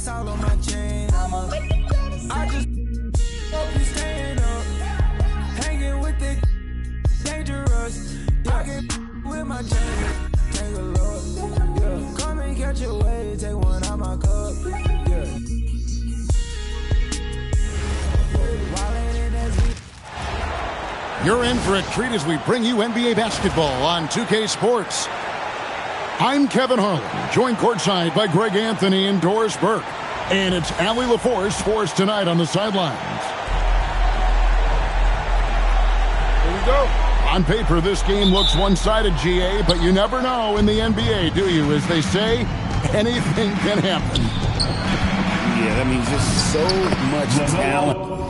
ice all on my chain. I just hope you staying up. Hanging with the dangerous. I can with my chain. Take a look. Yeah. Come and catch a wave. Take one out my cup. Yeah. You're in for a treat as we bring you NBA basketball on 2K Sports. I'm Kevin Harlan, joined courtside by Greg Anthony and Doris Burke. And it's Allie LaForce for us tonight on the sidelines. Here we go. On paper, this game looks one-sided, GA, but you never know in the NBA, do you? As they say, anything can happen. Yeah, that means just so much talent.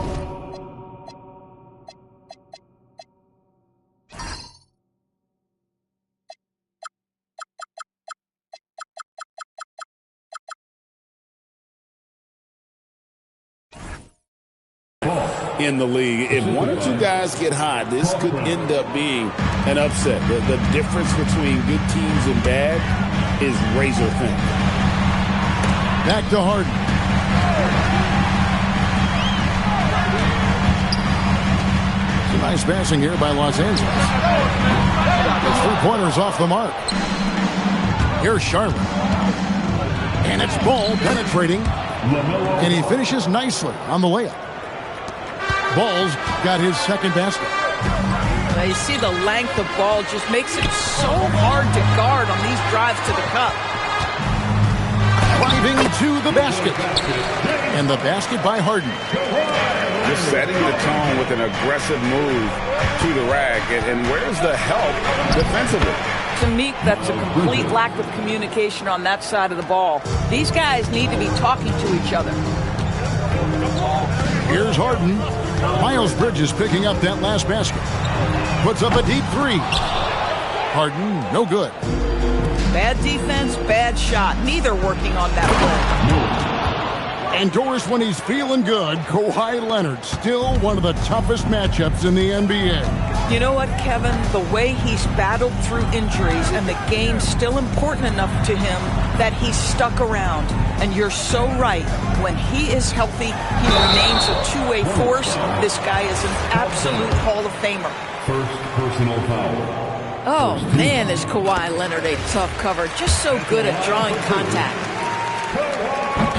In the league, if one or two guys get hot, this could end up being an upset. The difference between good teams and bad is razor thin. Back to Harden. Some nice passing here by Los Angeles. It's 3-pointers off the mark. Here's Charlotte. And it's Ball penetrating. And he finishes nicely on the layup. Ball's got his second basket. Now you see the length of Ball just makes it so hard to guard on these drives to the cup. Driving to the basket. And the basket by Harden. Just setting the tone with an aggressive move to the rack. And where's the help defensively? To me, that's a complete lack of communication on that side of the ball. These guys need to be talking to each other. Here's Harden. Miles Bridges picking up that last basket. Puts up a deep three. Harden, no good. Bad defense, bad shot. Neither working on that play. And Doris, when he's feeling good, Kawhi Leonard, still one of the toughest matchups in the NBA. You know what, Kevin? The way he's battled through injuries and the game's still important enough to him that he's stuck around. And you're so right. When he is healthy, he remains a two-way force. This guy is an absolute Hall of Famer. First personal foul. Oh, man, is Kawhi Leonard a tough cover. Just so good at drawing contact.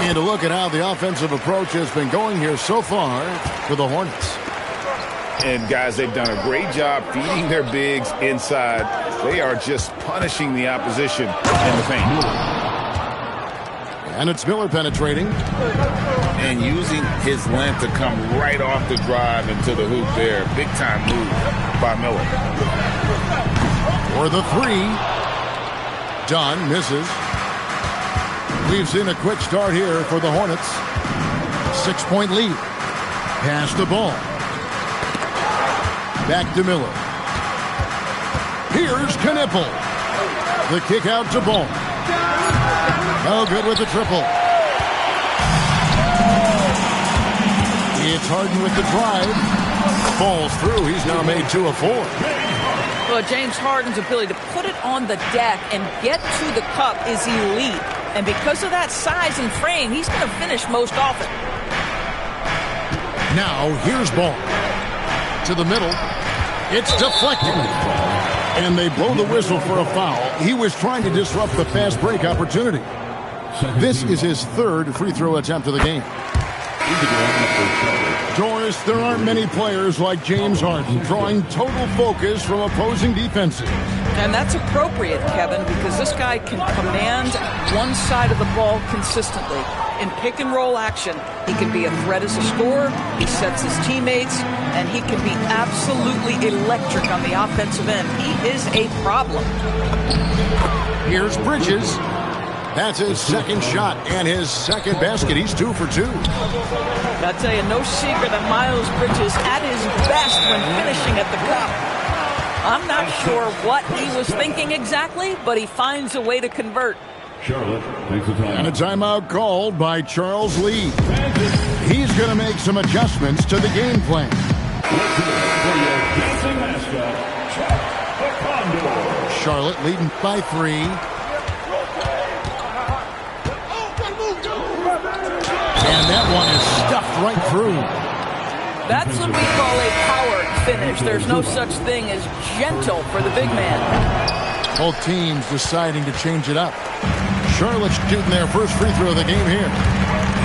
And to look at how the offensive approach has been going here so far for the Hornets. And, guys, they've done a great job feeding their bigs inside. They are just punishing the opposition in the paint. And it's Miller penetrating. And using his length to come right off the drive into the hoop there. Big-time move by Miller. For the three. Dunn misses. We've seen a quick start here for the Hornets. 6-point lead. Pass the ball. Back to Miller. Here's Knipple. The kick out to Ball. No good with the triple. It's Harden with the drive. Falls through. He's now made 2 of 4. Well, James Harden's ability to put it on the deck and get to the cup is elite. And because of that size and frame, he's going to finish most often. Now, here's Ball. To the middle. It's deflected. And they blow the whistle for a foul. He was trying to disrupt the fast break opportunity. This is his third free throw attempt of the game. Doris, there aren't many players like James Harden drawing total focus from opposing defenses. And that's appropriate, Kevin, because this guy can command one side of the ball consistently. In pick-and-roll action, he can be a threat as a scorer, he sets his teammates, and he can be absolutely electric on the offensive end. He is a problem. Here's Bridges. That's his second shot and his second basket. He's 2 for 2. I tell you, no secret that Miles Bridges at his best when finishing at the cup. I'm not sure what he was thinking exactly, but he finds a way to convert. Charlotte takes a timeout. And a timeout called by Charles Lee. He's going to make some adjustments to the game plan. Charlotte leading by 3. right through. That's what we call a power finish. There's no such thing as gentle for the big man. Both teams deciding to change it up. Charlotte shooting their first free throw of the game here.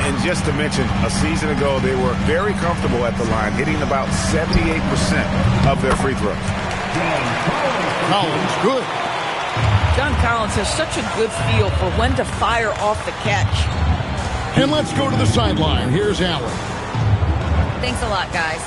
And just to mention, a season ago, they were very comfortable at the line, hitting about 78% of their free throws. Collins, good. John Collins has such a good feel for when to fire off the catch. And let's go to the sideline. Here's Allen. Thanks a lot, guys.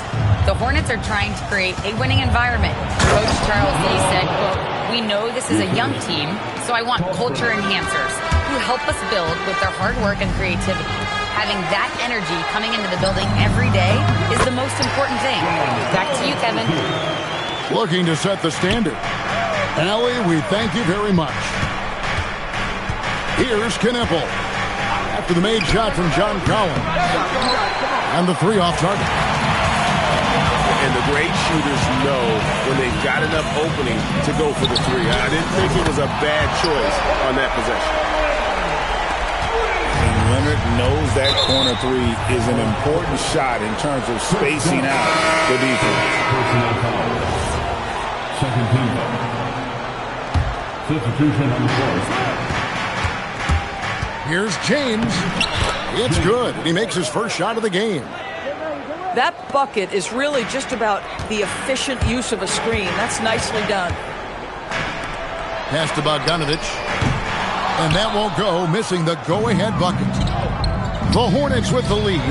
The Hornets are trying to create a winning environment. Coach Charles Lee said, quote, "We know this is a young team, so I want culture enhancers who help us build with their hard work and creativity. Having that energy coming into the building every day is the most important thing." Back to you, Kevin. Looking to set the standard. Allie, we thank you very much. Here's Knippel. After the made shot from John Collins. And the three off target. And the great shooters know when they've got enough opening to go for the three. I didn't think it was a bad choice on that possession. And Leonard knows that corner three is an important shot in terms of spacing out the defense. Second team. Substitution on the floor. Here's James. It's good. He makes his first shot of the game. That bucket is really just about the efficient use of a screen. That's nicely done. Pass to Bogdanovich. And that won't go, missing the go-ahead bucket. The Hornets with the lead.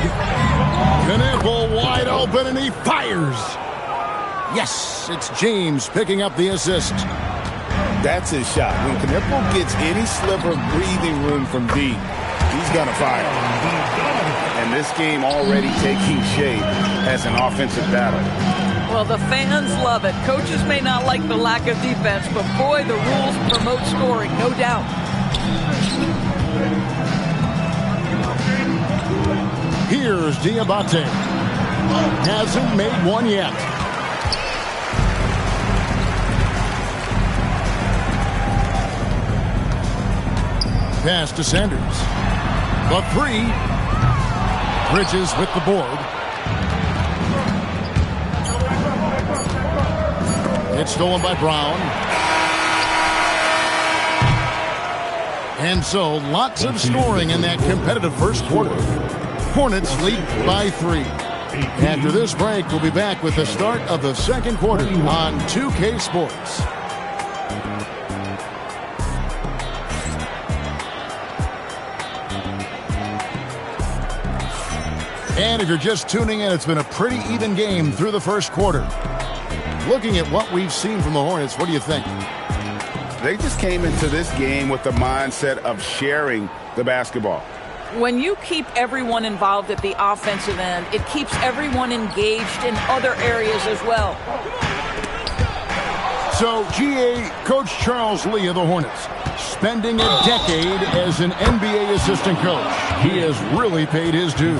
Knippel wide open, and he fires. Yes, it's James picking up the assist. That's his shot. When Knippel gets any sliver of breathing room from deep, he's going to fire. And this game already taking shape as an offensive battle. Well, the fans love it. Coaches may not like the lack of defense, but boy, the rules promote scoring, no doubt. Here's Diabate. Hasn't made one yet. Pass to Sanders. The three. Bridges with the board. It's stolen by Brown. And so, lots of scoring in that competitive first quarter. Hornets lead by 3. After this break, we'll be back with the start of the second quarter on 2K Sports. And if you're just tuning in, it's been a pretty even game through the first quarter. Looking at what we've seen from the Hornets, what do you think? They just came into this game with the mindset of sharing the basketball. When you keep everyone involved at the offensive end, it keeps everyone engaged in other areas as well. So, GA Coach Charles Lee of the Hornets, spending a decade as an NBA assistant coach. He has really paid his dues.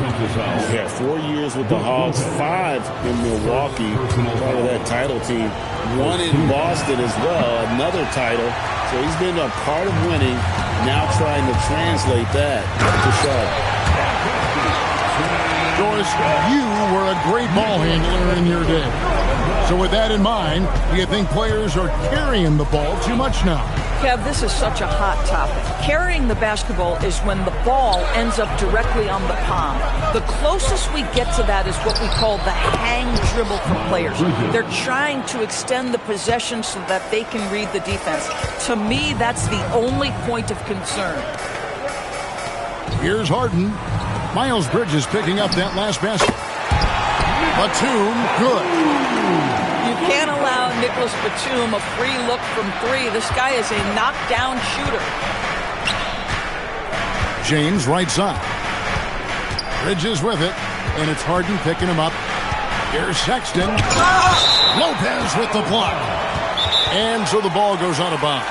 Yeah, 4 years with the Hawks, 5 in Milwaukee, part of that title team. 1 in Boston as well, another title. So he's been a part of winning, now trying to translate that to Charlotte. Doris, you were a great ball handler in your day. So with that in mind, do you think players are carrying the ball too much now? Kev, this is such a hot topic. Carrying the basketball is when the ball ends up directly on the palm. The closest we get to that is what we call the hang dribble for players. They're trying to extend the possession so that they can read the defense. To me, that's the only point of concern. Here's Harden. Miles Bridges picking up that last basket. Batum, good. You can't allow Nicholas Batum a free look from 3. This guy is a knockdown shooter. James right side. Bridges with it, and it's Harden picking him up. Here's Sexton. Lopez with the block. And so the ball goes out of bounds.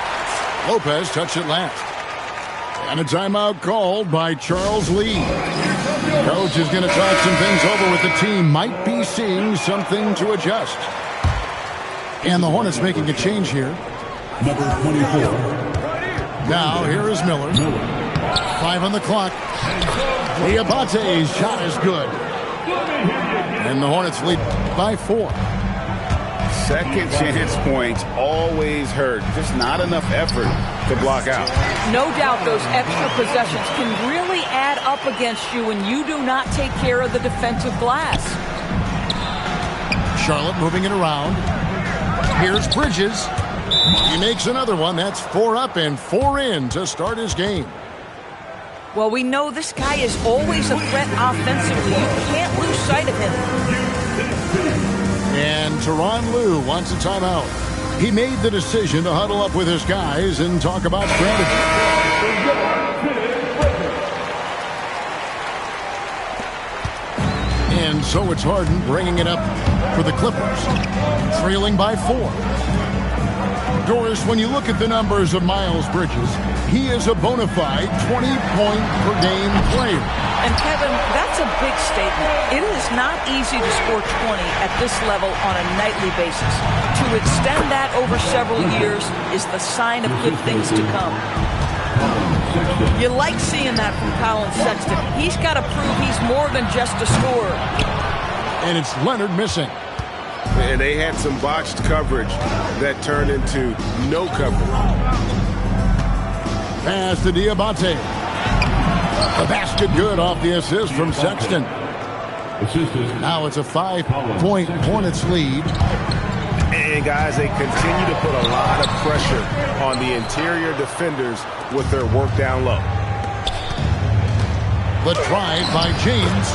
Lopez touched it last. And a timeout called by Charles Lee. Coach is going to talk some things over with the team. Might be seeing something to adjust. And the Hornets making a change here. Number 24. Now, here is Miller. 5 on the clock. Diabate's shot is good. And the Hornets lead by 4. Second chance points always hurt. Just not enough effort to block out. No doubt those extra possessions can really add up against you when you do not take care of the defensive glass. Charlotte moving it around. Here's Bridges. He makes another one. That's 4 up and 4 in to start his game. Well, we know this guy is always a threat offensively. You can't lose sight of him. And Tyronn Lue wants a timeout. He made the decision to huddle up with his guys and talk about strategy. And so it's Harden bringing it up for the Clippers, trailing by 4. Doris, when you look at the numbers of Miles Bridges, he is a bona fide 20-point-per-game player. And, Kevin, that's a big statement. It is not easy to score 20 at this level on a nightly basis. To extend that over several years is the sign of good things to come. You like seeing that from Colin Sexton. He's got to prove he's more than just a scorer. And it's Leonard missing. And they had some botched coverage that turned into no coverage. Pass to Diabate. The basket good off the assist from Sexton. Now it's a 5-point Hornets lead. And guys, they continue to put a lot of pressure on the interior defenders with their work down low. The drive by James,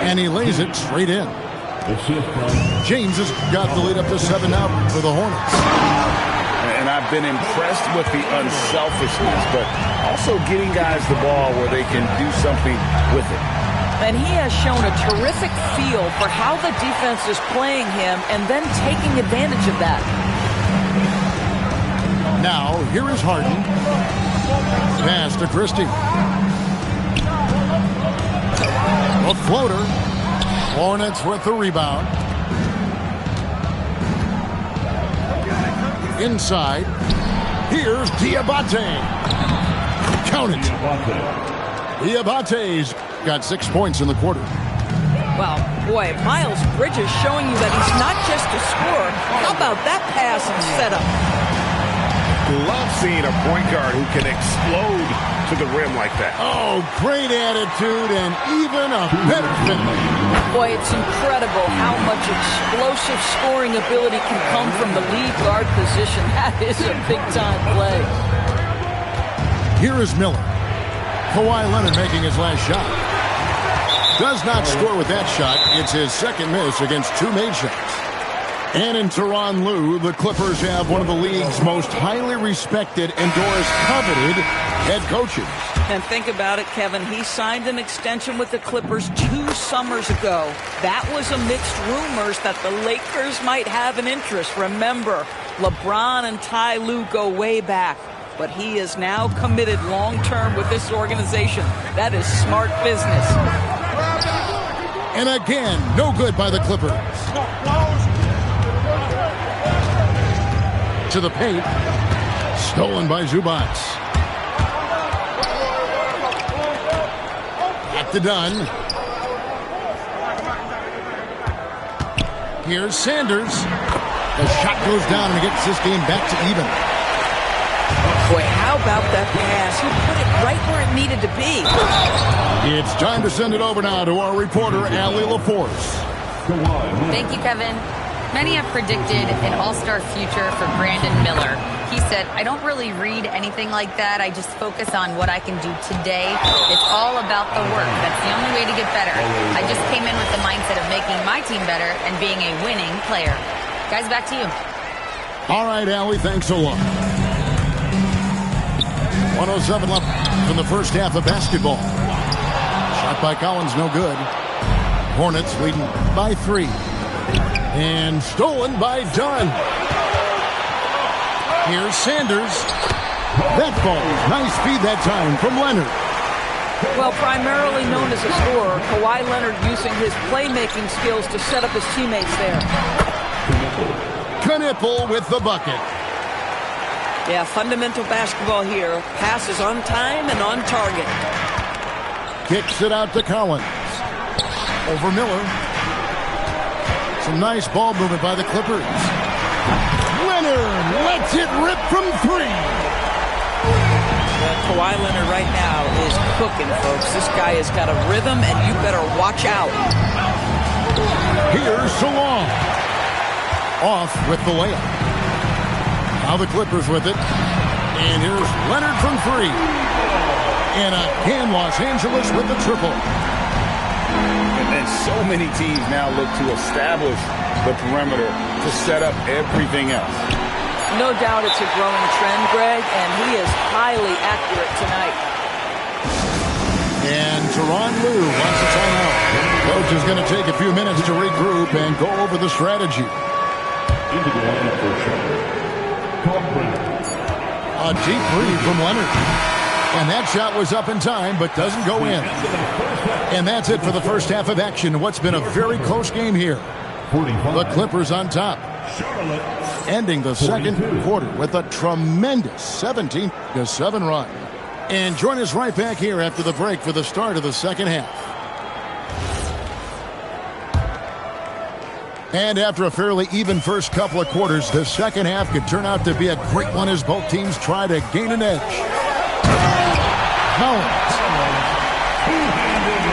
and he lays it straight in. James has got the lead up to 7 now for the Hornets. And I've been impressed with the unselfishness, but also getting guys the ball where they can do something with it. And he has shown a terrific feel for how the defense is playing him and then taking advantage of that. Now, here is Harden. Pass to Christie. A floater. Hornets with the rebound. Inside. Here's Diabate. Count it. Diabate's got 6 points in the quarter. Wow, boy, Miles Bridges showing you that he's not just a scorer. How about that pass and setup? Love seeing a point guard who can explode to the rim like that. Oh, great attitude and even a better finish. Boy, it's incredible how much explosive scoring ability can come from the lead guard position. That is a big-time play. Here is Miller. Kawhi Leonard making his last shot. Does not score with that shot. It's his second miss against 2 made shots. And in Tyronn Lue, the Clippers have one of the league's most highly respected and Doris coveted head coaches. And think about it, Kevin. He signed an extension with the Clippers 2 summers ago. That was amidst rumors that the Lakers might have an interest. Remember, LeBron and Ty Lue go way back. But he is now committed long-term with this organization. That is smart business. And again, no good by the Clippers. To the paint. Stolen by Zubac. At the Dunn. Here's Sanders. The shot goes down and gets this game back to even. Boy, how about that pass? He put it right where it needed to be. It's time to send it over now to our reporter, Allie LaForce. Thank you, Kevin. Many have predicted an all-star future for Brandon Miller. He said, I don't really read anything like that. I just focus on what I can do today. It's all about the work. That's the only way to get better. I just came in with the mindset of making my team better and being a winning player. Guys, back to you. All right, Allie, thanks a lot. 107 left from the first half of basketball. Shot by Collins, no good. Hornets leading by 3. And stolen by Dunn. Here's Sanders. That falls. Nice speed that time from Leonard. Well, primarily known as a scorer, Kawhi Leonard using his playmaking skills to set up his teammates there. Knipple with the bucket. Yeah, fundamental basketball here. Passes on time and on target. Kicks it out to Collins. Over Miller. Some nice ball movement by the Clippers. Leonard lets it rip from three. Kawhi Leonard right now is cooking, folks. This guy has got a rhythm, and you better watch out. Here's Salon. Off with the layup. Now the Clippers with it. And here's Leonard from three. And again, Los Angeles with the triple. And so many teams now look to establish the perimeter to set up everything else. No doubt it's a growing trend, Greg, and he is highly accurate tonight. And Tyronn Lue wants a timeout. Coach is going to take a few minutes to regroup and go over the strategy. Into the lineup for Charlotte. A deep three from Leonard. And that shot was up in time, but doesn't go in. And that's it for the first half of action. What's been a very close game here. The Clippers on top. Ending the second quarter with a tremendous 17-7 run. And join us right back here after the break for the start of the second half. And after a fairly even first couple of quarters, the second half could turn out to be a great one as both teams try to gain an edge. Collins.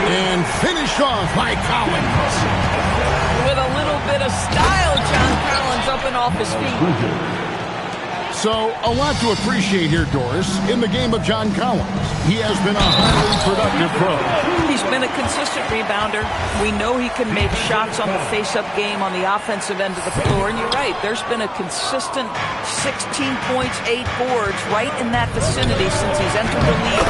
And finished off by Collins. With a little bit of style, John Collins up and off his feet. So, a lot to appreciate here, Doris, in the game of John Collins. He has been a highly productive pro. He's been a consistent rebounder. We know he can make shots on the face-up game on the offensive end of the floor. And you're right, there's been a consistent 16 points, 8 boards right in that vicinity since he's entered the league.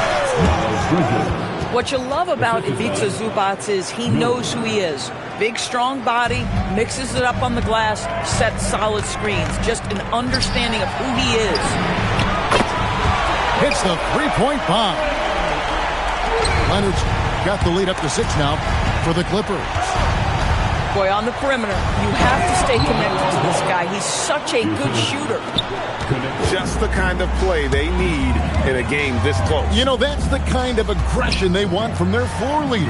What you love about Ivica Zubac is he knows who he is. Big, strong body, mixes it up on the glass, sets solid screens. Just an understanding of who he is. Hits the three-point bomb. Leonard's got the lead up to 6 now for the Clippers. Boy, on the perimeter, you have to stay connected to this guy. He's such a good shooter. Just the kind of play they need in a game this close. You know, that's the kind of aggression they want from their floor leader.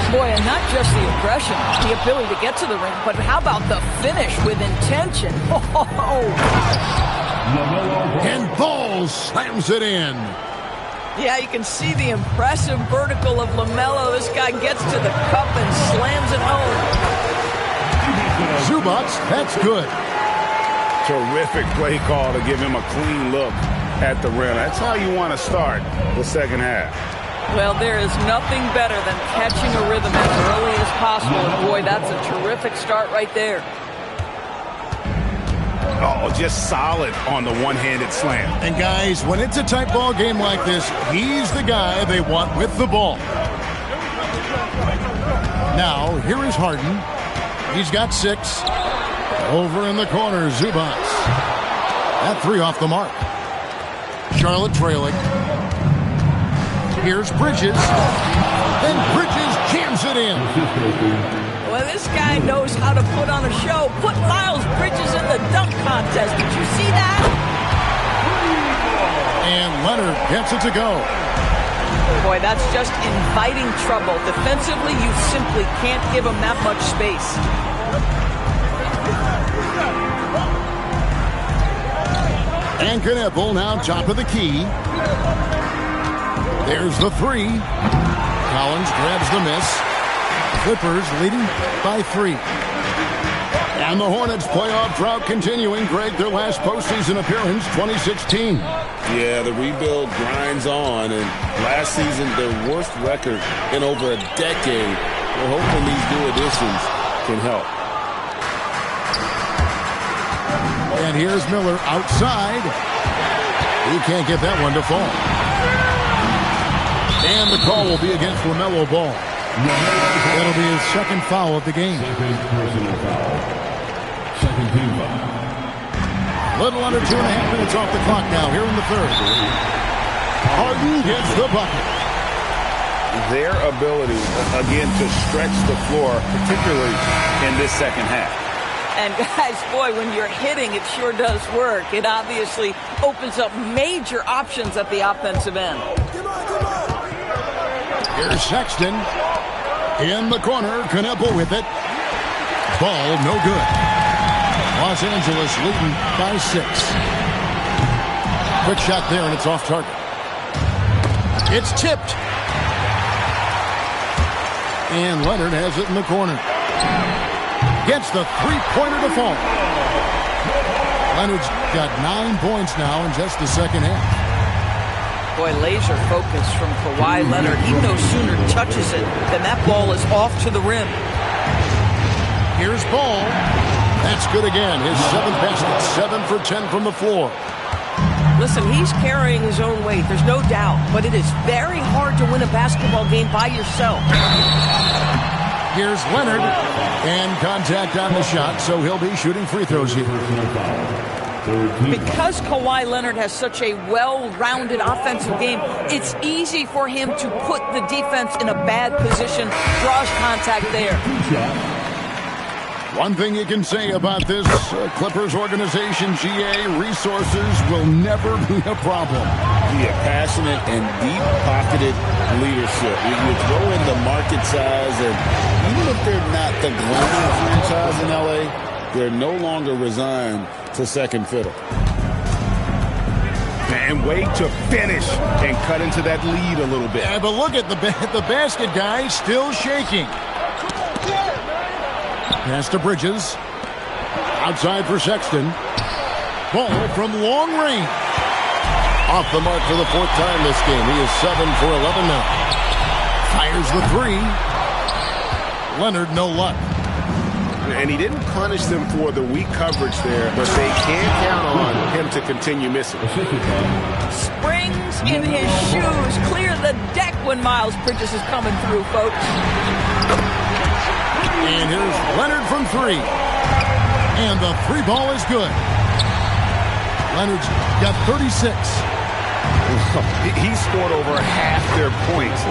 Boy, and not just the aggression, the ability to get to the ring, but how about the finish with intention? And Ball slams it in. Yeah, you can see the impressive vertical of LaMelo. This guy gets to the cup and slams it home. Zubac, that's good. Terrific play call to give him a clean look at the rim. That's how you want to start the second half. Well, there is nothing better than catching a rhythm as early as possible. And boy, that's a terrific start right there. Oh, just solid on the one-handed slam. And guys, when it's a tight ball game like this, he's the guy they want with the ball. Now, here is Harden. He's got 6. Over in the corner, Zubac. That 3 off the mark. Charlotte trailing. Here's Bridges. And Bridges jams it in. Well, this guy knows how to put on a show. Put Miles Bridges in the dunk contest. Did you see that? And Leonard gets it to go. Boy, that's just inviting trouble. Defensively, you simply can't give him that much space. And Knueppel now top of the key. There's the 3. Collins grabs the miss. Clippers leading by 3. And the Hornets playoff drought continuing. Greg, their last postseason appearance, 2016. Yeah, the rebuild grinds on, and last season their worst record in over a decade. We're hoping these new additions can help. And here's Miller outside. He can't get that one to fall. And the call will be against LaMelo Ball. That'll be his second foul of the game. Second team foul. Little under 2.5 minutes off the clock now here in the third. Harden gets the bucket. Their ability, again, to stretch the floor, particularly in this second half. And guys, boy, when you're hitting, it sure does work. It obviously opens up major options at the offensive end. Here's Sexton. In the corner, Kneppel with it. Ball no good. Los Angeles leading by 6. Quick shot there, and it's off target. It's tipped. And Leonard has it in the corner. Gets the three-pointer to fall. Leonard's got 9 points now in just the second half. Boy, laser focus from Kawhi Leonard. He no sooner touches it than that ball is off to the rim. Here's Ball. That's good again. His 7th basket, 7 for 10 from the floor. Listen, he's carrying his own weight. There's no doubt. But it is very hard to win a basketball game by yourself. Here's Leonard. And contact on the shot, so he'll be shooting free throws here. Because Kawhi Leonard has such a well-rounded offensive game, it's easy for him to put the defense in a bad position, draws contact there. One thing you can say about this Clippers organization, GA, resources will never be a problem. Yeah, passionate and deep-pocketed leadership. You throw in the market size, and even if they're not the glamour franchise in L.A., they're no longer resigned to second fiddle. And wait to finish and cut into that lead a little bit. Yeah, but look at the basket guy still shaking. Pass to Bridges. Outside for Sexton. Ball from long range. Off the mark for the 4th time this game. He is 7 for 11 now. Fires the 3. Leonard, no luck. And he didn't punish them for the weak coverage there, but they can't count on him to continue missing. Springs in his shoes. Clear the deck when Miles Bridges is coming through, folks. And here's Leonard from 3. And the 3 ball is good. Leonard's got 36. He scored over half their points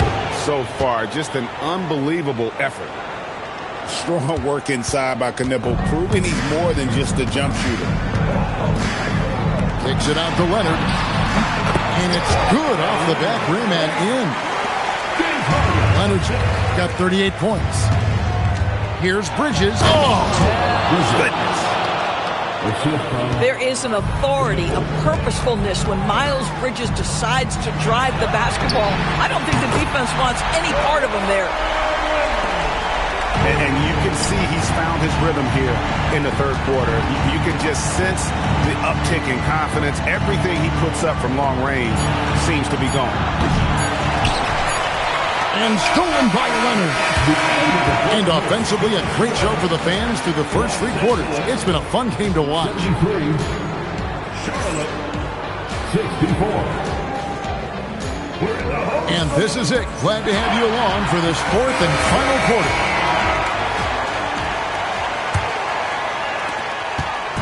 so far. Just an unbelievable effort. Strong work inside by Kneppel, proving he's more than just a jump shooter. Kicks it out to Leonard. And it's good off the back rim and in. Leonard's got 38 points. Here's Bridges. Oh, goodness. There is an authority, a purposefulness when Miles Bridges decides to drive the basketball. I don't think the defense wants any part of him there. And you can see he's found his rhythm here in the 3rd quarter. You can just sense the uptick in confidence. Everything he puts up from long range seems to be gone. And stolen by Leonard. And offensively, a great show for the fans through the first 3 quarters. It's been a fun game to watch. Charlotte, 64. And this is it. Glad to have you along for this 4th and final quarter.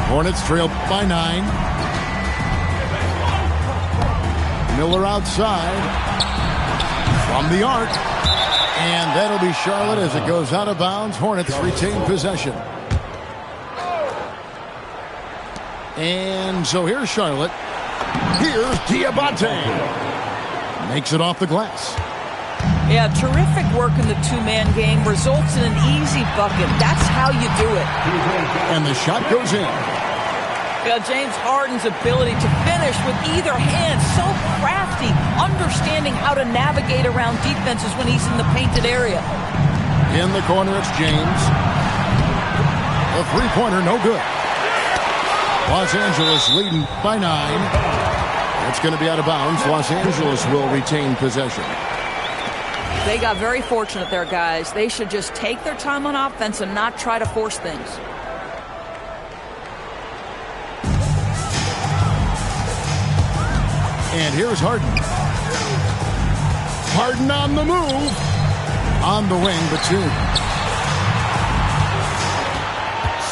Hornets trail by 9. Miller outside. From the arc. And that'll be Charlotte as it goes out of bounds. Hornets retain possession. And so here's Charlotte. Here's Diabate. Makes it off the glass. Yeah, terrific work in the 2-man game. Results in an easy bucket. That's how you do it. And the shot goes in. Yeah, James Harden's ability to finish with either hand, so crafty, understanding how to navigate around defenses when he's in the painted area. In the corner, it's James. A 3-pointer, no good. Los Angeles leading by 9. That's going to be out of bounds. Los Angeles will retain possession. They got very fortunate there, guys. They should just take their time on offense and not try to force things. And here's Harden. Harden on the move. On the wing, Batum.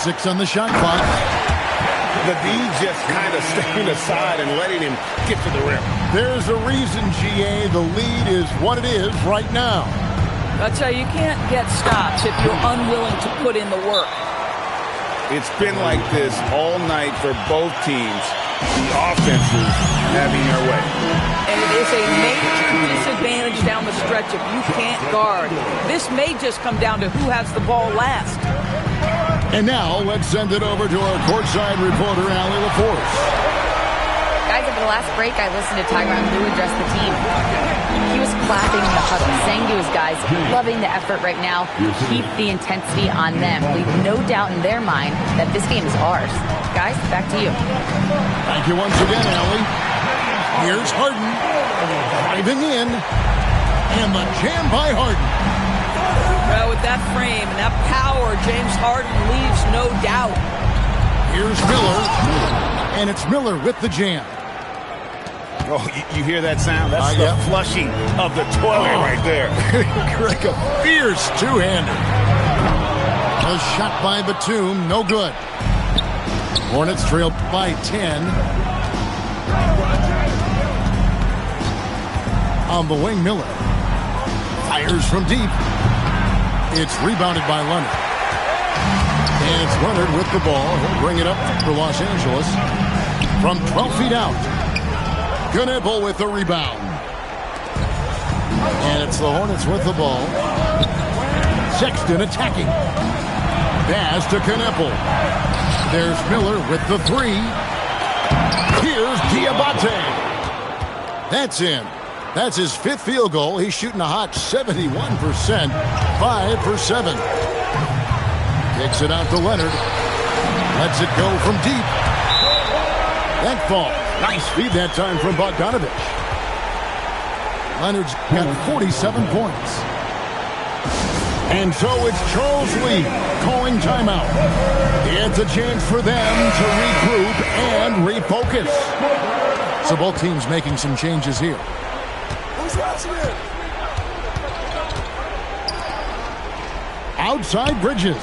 6 on the shot clock. The D just kind of staying aside and letting him get to the rim. There's a reason, GA, the lead is what it is right now. I tell you, you can't get stops if you're unwilling to put in the work. It's been like this all night for both teams. the offense is having their way. And it is a major disadvantage down the stretch if you can't guard. This may just come down to who has the ball last. And now let's send it over to our courtside reporter, Allie LaForce. Guys, over the last break, I listened to Tyronn Lue address the team. He was clapping in the huddle, saying to his guys, loving the effort right now, keep the intensity on them. Leave no doubt in their mind that this game is ours. Guys, back to you. Thank you once again, Allie. Here's Harden, driving in, and the jam by Harden. Well, with that frame and that power, James Harden leaves no doubt. Here's Miller, and it's Miller with the jam. Oh, you hear that sound? That's the flushing of the toilet right there. Like a fierce two-hander. A shot by Batum, no good. Hornets trail by 10. On the wing, Miller fires from deep. It's rebounded by Leonard. And it's Leonard with the ball. He'll bring it up for Los Angeles from 12 feet out. Knueppel with the rebound. And it's the Hornets with the ball. Sexton attacking. Pass to Knueppel. There's Miller with the three. Here's Diabate. That's in. That's his fifth field goal. He's shooting a hot 71%. 5 for 7. Kicks it out to Leonard. Lets it go from deep. That fall. Nice feed that time from Bogdanovich. Leonard's got 47 points. And so it's Charles Lee calling timeout. It's a chance for them to regroup and refocus. So both teams making some changes here. Outside Bridges.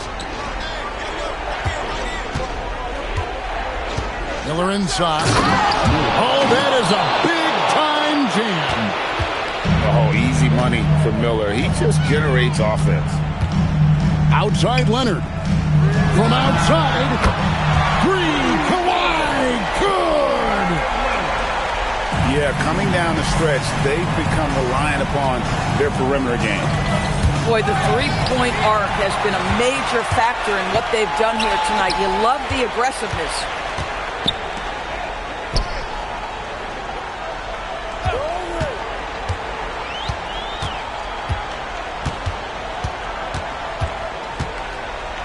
Miller inside. Oh, that is a big-time jam. Oh, easy money for Miller. He just generates offense. Outside Leonard. From outside. Three. Kawhi. Good. Yeah, coming down the stretch, they've become reliant upon their perimeter game. Boy, the three-point arc has been a major factor in what they've done here tonight. You love the aggressiveness.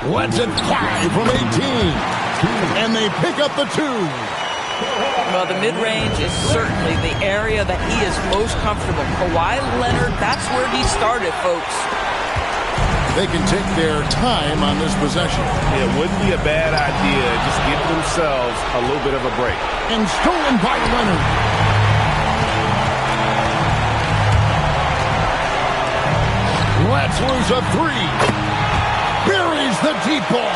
Lets it fly from 18. And they pick up the two. Well, the mid-range is certainly the area that he is most comfortable. Kawhi Leonard, that's where he started, folks. They can take their time on this possession. It wouldn't be a bad idea. Just give themselves a little bit of a break. And stolen by Leonard. Let's lose a three. Buries the deep ball.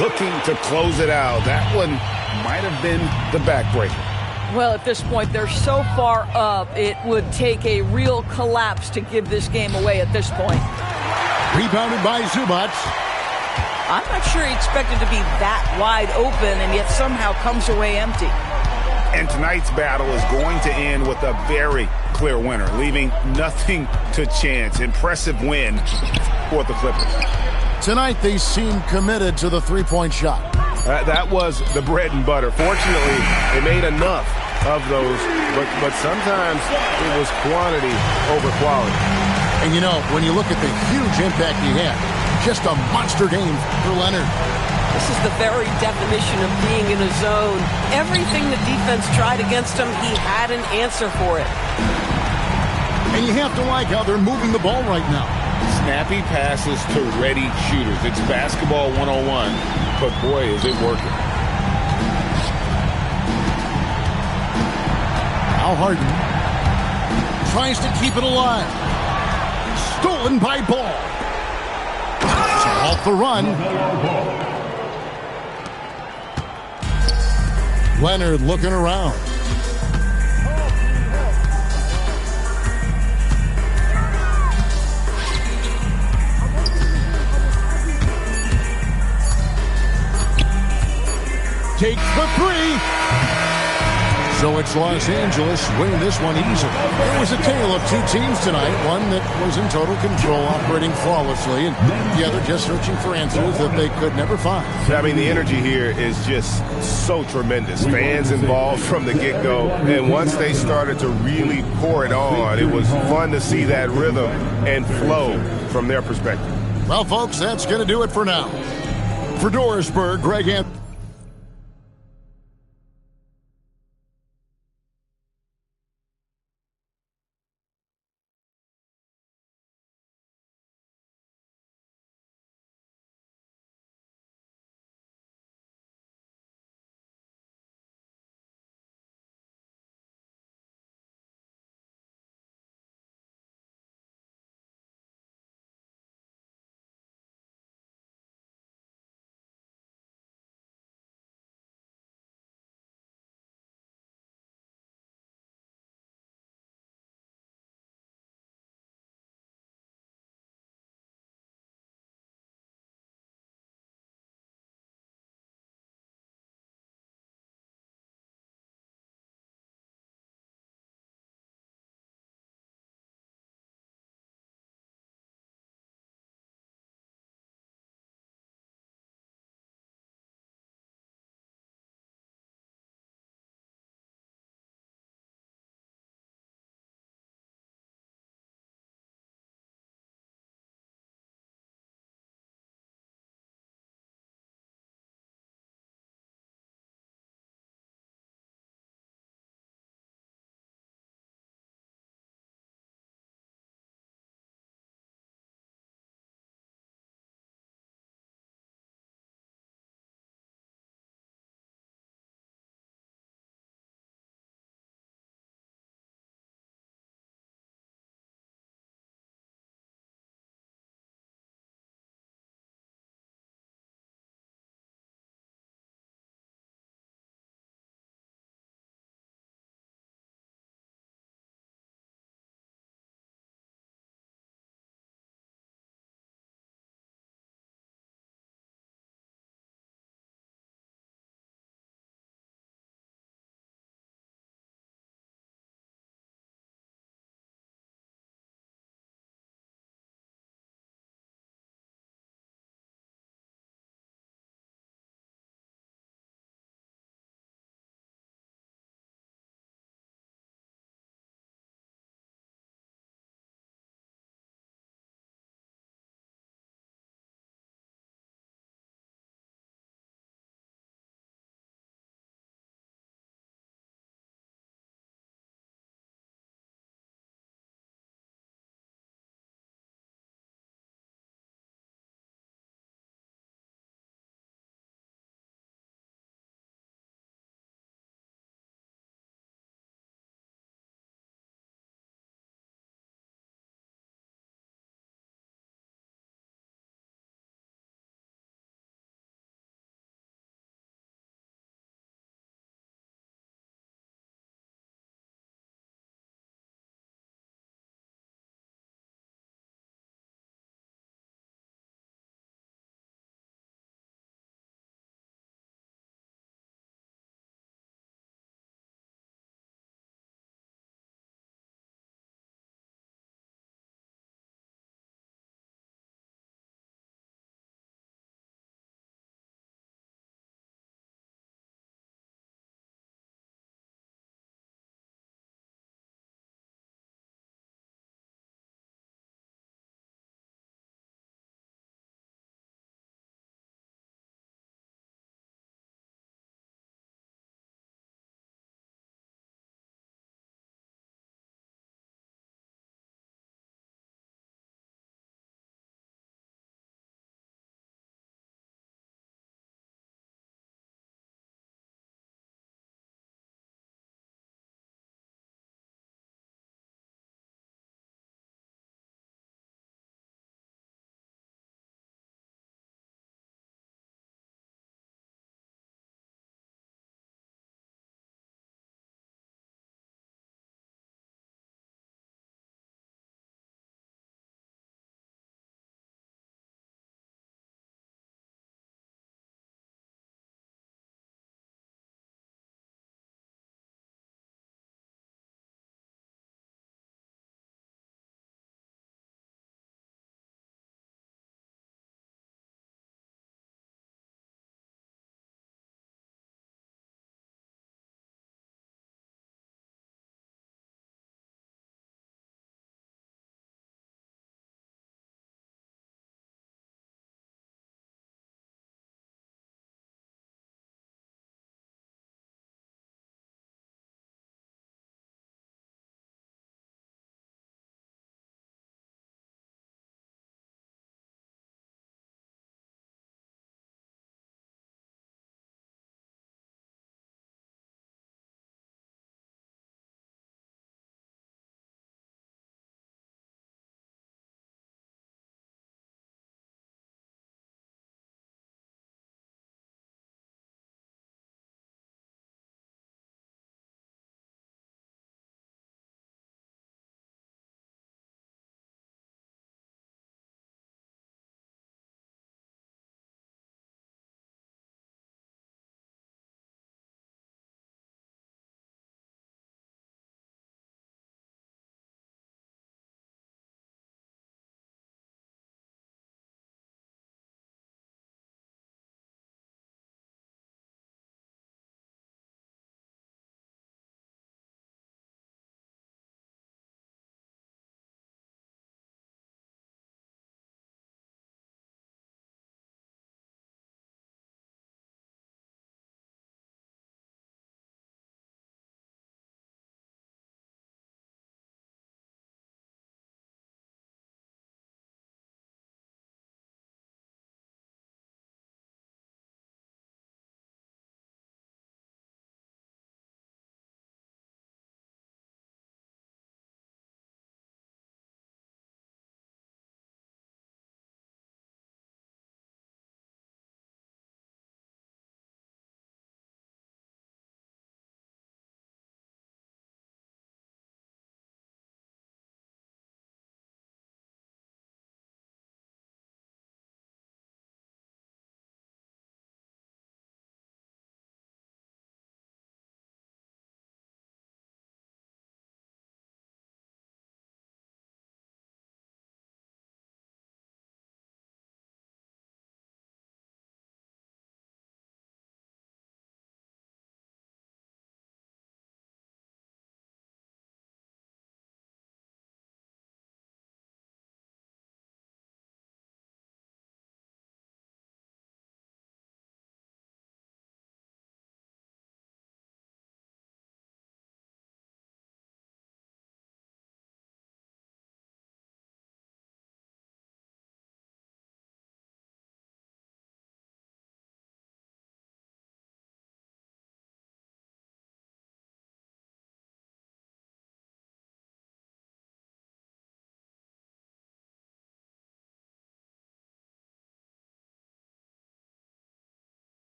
Looking to close it out. That one might have been the backbreaker. Well, at this point, they're so far up, it would take a real collapse to give this game away at this point. Rebounded by Zubac. I'm not sure he expected to be that wide open, and yet somehow comes away empty. And tonight's battle is going to end with a very clear winner, leaving nothing to chance. Impressive win for the Clippers. Tonight, they seem committed to the three-point shot. That was the bread and butter. Fortunately, they made enough of those, but sometimes it was quantity over quality. And you know, when you look at the huge impact he had, just a monster game for Leonard. This is the very definition of being in a zone. Everything the defense tried against him, he had an answer for it. And you have to like how they're moving the ball right now. Snappy passes to ready shooters. It's basketball 101, but boy, is it working. Now Harden tries to keep it alive. Stolen by Ball. Off the run. Leonard looking around. takes the three. So it's Los Angeles winning this one easily. It was a tale of two teams tonight. One that was in total control, operating flawlessly, and the other just searching for answers that they could never find. I mean, the energy here is just so tremendous. Fans involved from the get-go. And once they started to really pour it on, it was fun to see that rhythm and flow from their perspective. Well, folks, that's going to do it for now. For Dorisburg, Greg Anthony.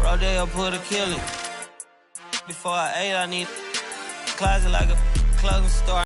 Rodeo put a killing. Before I ate, I need closet like a clothing store.